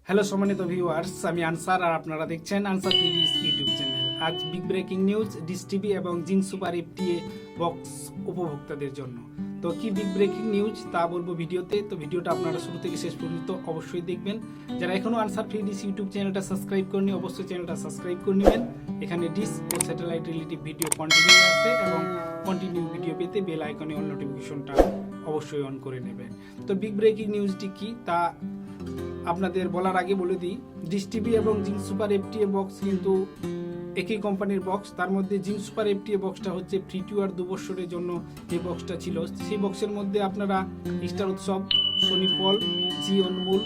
Hello সম্মানিত viewers, আমি answer আর আপনারা দেখছেন আনসার টিভির ইউটিউব চ্যানেল। আজ big breaking news dish TV এবং জিং সুপার FTA বক্স উপভোক্তাদের জন্য। তো কি বিগ ব্রেকিং নিউজ তা বলবো ভিডিওতে। তো ভিডিওটা আপনারা শুরু থেকে শেষ পর্যন্ত অবশ্যই দেখবেন। যারা এখনো আনসার টিভির ইউটিউব চ্যানেলটা সাবস্ক্রাইব করেনি অবশ্যই চ্যানেলটা সাবস্ক্রাইব করে নেবেন। এখানে ডিশ ও স্যাটেলাইট রিলেটিভ ভিডিও কন্টিনিউ আছে এবং কন্টিনিউ ভিডিও পেতে বেল আইকনে অল নোটিফিকেশনটা অবশ্যই অন করে নেবেন। তো বিগ ব্রেকিং নিউজটি কি তা আপনাদের বলার আগে বলে দিই, ডিশ টিভি এবং জিং সুপার FTA বক্স কিন্তু একই কোম্পানির বক্স। তার মধ্যে জিং সুপার FTA বক্সটা হচ্ছে ফ্রি টু আর 2 বছরের জন্য যে বক্সটা ছিল, সেই বক্সের মধ্যে আপনারা স্টার উৎসব, সোনি পল, জি অনমোল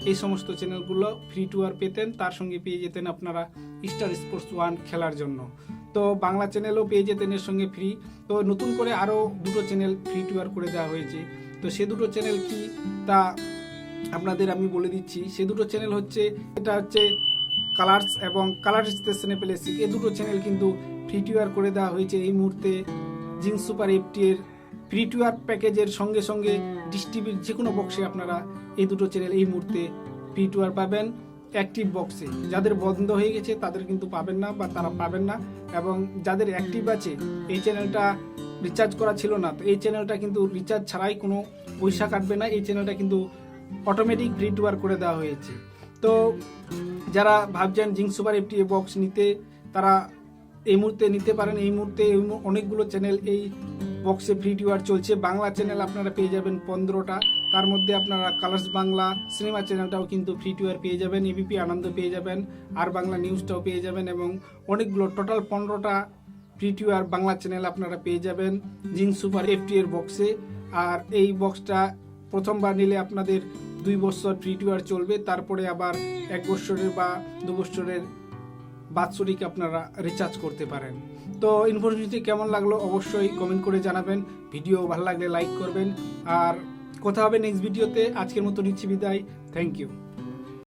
এই সমস্ত চ্যানেলগুলো ফ্রি টু আর পেতেন। তার সঙ্গে পেয়ে যেতেন আপনারা স্টার স্পোর্টস 1 খেলার জন্য। তো বাংলা চ্যানেলও পেয়ে যেতেন এর সঙ্গে ফ্রি। তো নতুন করে আরও দুটো চ্যানেল ফ্রি টু আর করে দেওয়া হয়েছে। তো সে দুটো চ্যানেল কি তা আপনাদের আমি বলে দিচ্ছি। সে দুটো চ্যানেল হচ্ছে, এটা হচ্ছে কালার্স এবং কালার্স সিনেপ্লেক্স। এই দুটো চ্যানেল কিন্তু ফ্রি টু আর করে দেওয়া হয়েছে এই মুহূর্তে। জিং সুপার FTA এর ফ্রি টু আর প্যাকেজের সঙ্গে সঙ্গে ডিশ টিভির যে কোনো বক্সে আপনারা এই দুটো চ্যানেল এই মুহূর্তে ফ্রি টু আর পাবেন অ্যাক্টিভ বক্সে। যাদের বন্ধ হয়ে গেছে তাদের কিন্তু পাবেন না বা তারা পাবেন না, এবং যাদের অ্যাক্টিভ আছে এই চ্যানেলটা রিচার্জ করা ছিল না, তো এই চ্যানেলটা কিন্তু রিচার্জ ছাড়াই কোনো পয়সা কাটবে না। এই চ্যানেলটা কিন্তু অটোমেটিক ফ্রি টু আর করে দেওয়া হয়েছে। তো যারা ভাবছেন জিং সুপার FTA বক্স নিতে, তারা এই মুহূর্তে নিতে পারেন। এই মুহূর্তে অনেকগুলো চ্যানেল এই বক্সে ফ্রি টু আর চলছে। বাংলা চ্যানেল আপনারা পেয়ে যাবেন 15টা। তার মধ্যে আপনারা কালার্স বাংলা সিনেমা চ্যানেলটাও কিন্তু ফ্রি টু আর পেয়ে যাবেন, ABP আনন্দ পেয়ে যাবেন, আর বাংলা নিউজটাও পেয়ে যাবেন, এবং অনেকগুলো টোটাল 15টা free to air Bangla channel আপনারা পেয়ে যাবেন জিং সুপার FTA এর বক্সে। আর এই বক্সটা প্রথমবার নিলে আপনাদের 2 বছর ফ্রি টু আর চলবে, তারপরে আবার 1 বছরের বা 2 বছরের বাৎসরিক আপনারা রিচার্জ করতে পারেন। তো ইনফরমেশনটি কেমন লাগলো অবশ্যই কমেন্ট করে জানাবেন। ভিডিও ভালো লাগলে লাইক করবেন। আর কথা হবে নেক্সট ভিডিওতে। আজকের মতো নিচ্ছি বিদায়। Thank you.